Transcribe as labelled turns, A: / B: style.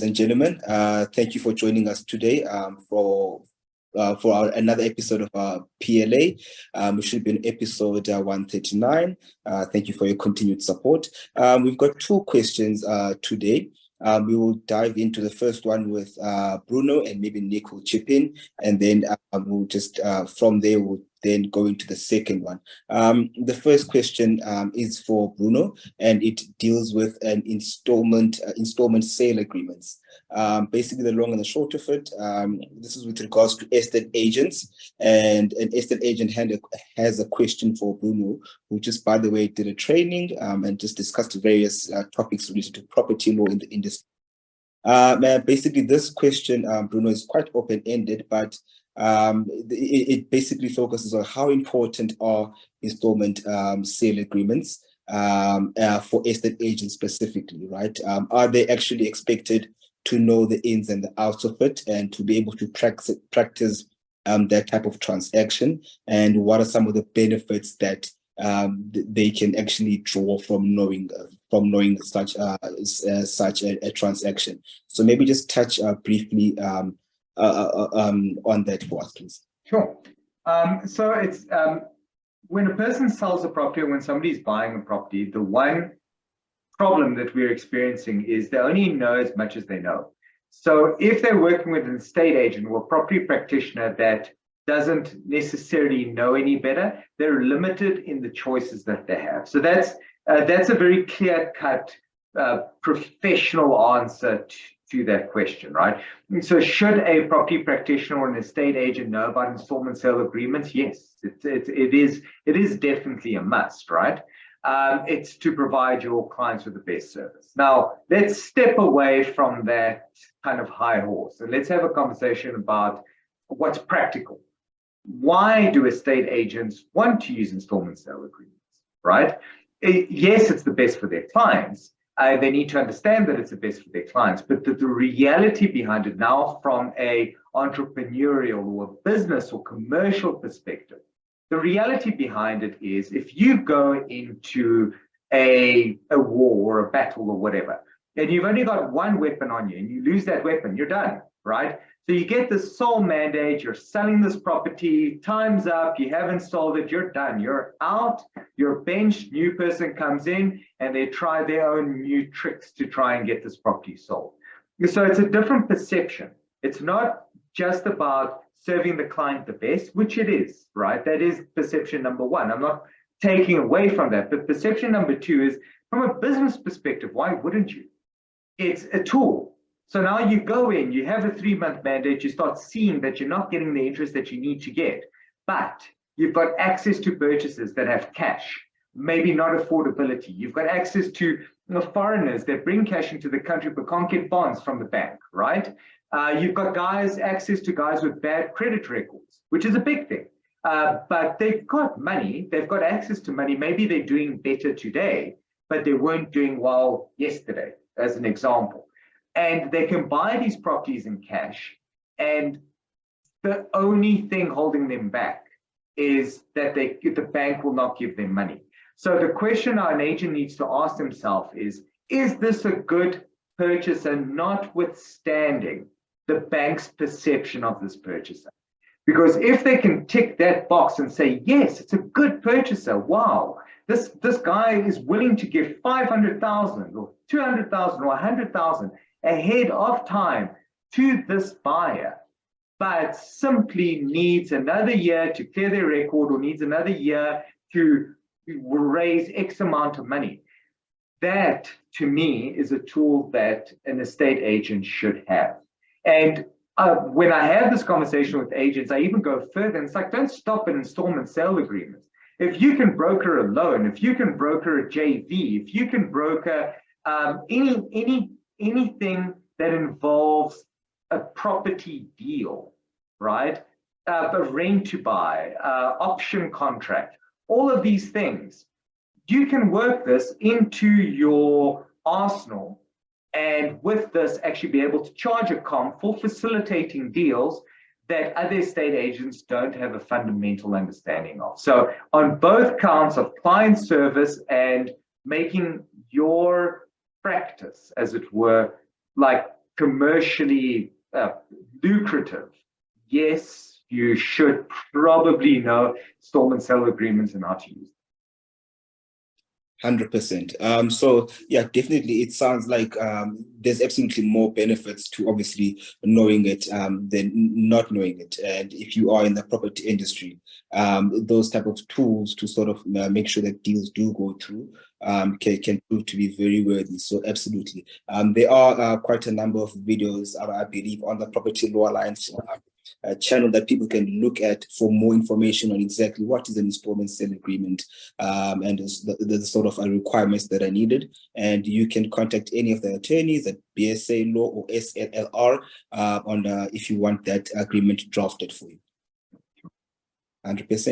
A: and gentlemen, thank you for joining us today for another episode of our PLA. We should be in episode 139. Thank you for your continued support. We've got two questions today. We will dive into the first one with Bruno, and maybe Nick will chip in, and then we'll just from there we'll then go into the second one. The first question is for Bruno, and it deals with an installment sale agreements. Basically, the long and the short of it, this is with regards to estate agents, and an estate agent has a question for Bruno, who just, by the way, did a training and just discussed various topics related to property law in the industry. Basically, this question, Bruno, is quite open-ended, but it basically focuses on how important are installment sale agreements for estate agents specifically, right? Are they actually expected to know the ins and the outs of it and to be able to practice that type of transaction? And what are some of the benefits that they can actually draw from knowing such a transaction? So maybe just touch briefly on that for us, please.
B: Sure. So it's when a person sells a property or when somebody's buying a property, the one problem that we're experiencing is they only know as much as they know. So if they're working with an estate agent or a property practitioner that doesn't necessarily know any better, they're limited in the choices that they have. So that's a very clear-cut professional answer to that question, right? So should a property practitioner or an estate agent know about installment sale agreements? Yes, it is definitely a must, right? It's to provide your clients with the best service. Now, let's step away from that kind of high horse and let's have a conversation about what's practical. Why do estate agents want to use installment sale agreements, right? Yes, it's the best for their clients. They need to understand that it's the best for their clients, but the reality behind it now from a entrepreneurial or a business or commercial perspective, the reality behind it is if you go into a war or a battle or whatever, and you've only got one weapon on you and you lose that weapon, you're done, right? So you get this sole mandate, you're selling this property, time's up, you haven't sold it, you're done, you're out, you're benched, new person comes in and they try their own new tricks to try and get this property sold. So it's a different perception. It's not just about serving the client the best, which it is, right? That is perception number one. I'm not taking away from that, but perception number two is from a business perspective, why wouldn't you? It's a tool. So now you go in, you have a 3-month mandate, you start seeing that you're not getting the interest that you need to get, but you've got access to purchases that have cash, maybe not affordability. You've got access to foreigners that bring cash into the country but can't get bonds from the bank, right? You've got access to guys with bad credit records, which is a big thing. But they've got money, they've got access to money. Maybe they're doing better today, but they weren't doing well yesterday, as an example. And they can buy these properties in cash, and the only thing holding them back is that the bank will not give them money. So the question an agent needs to ask themselves is this a good purchaser, notwithstanding the bank's perception of this purchaser? Because if they can tick that box and say, yes, it's a good purchaser, wow, this guy is willing to give 500,000 or 200,000 or 100,000 ahead of time to this buyer, but simply needs another year to clear their record or needs another year to raise X amount of money. That, to me, is a tool that an estate agent should have. And when I have this conversation with agents, I even go further, and it's like, don't stop at installment sale agreements. If you can broker a loan, if you can broker a JV, if you can broker anything that involves a property deal, right? A rent to buy, option contract, all of these things, you can work this into your arsenal, and with this actually be able to charge a comp for facilitating deals that other estate agents don't have a fundamental understanding of. So on both counts of client service and making your practice, as it were, like commercially lucrative, yes, you should probably know installment sale agreements and how to use them.
A: 100%. So yeah, definitely it sounds like there's absolutely more benefits to obviously knowing it than not knowing it. And if you are in the property industry, those type of tools to sort of make sure that deals do go through can prove to be very worthy. So absolutely. There are quite a number of videos, I believe, on the Property Law Alliance channel that people can look at for more information on exactly what is an installment sale agreement and the sort of requirements that are needed. And you can contact any of the attorneys at BSA Law or SSLR if you want that agreement drafted for you. 100%.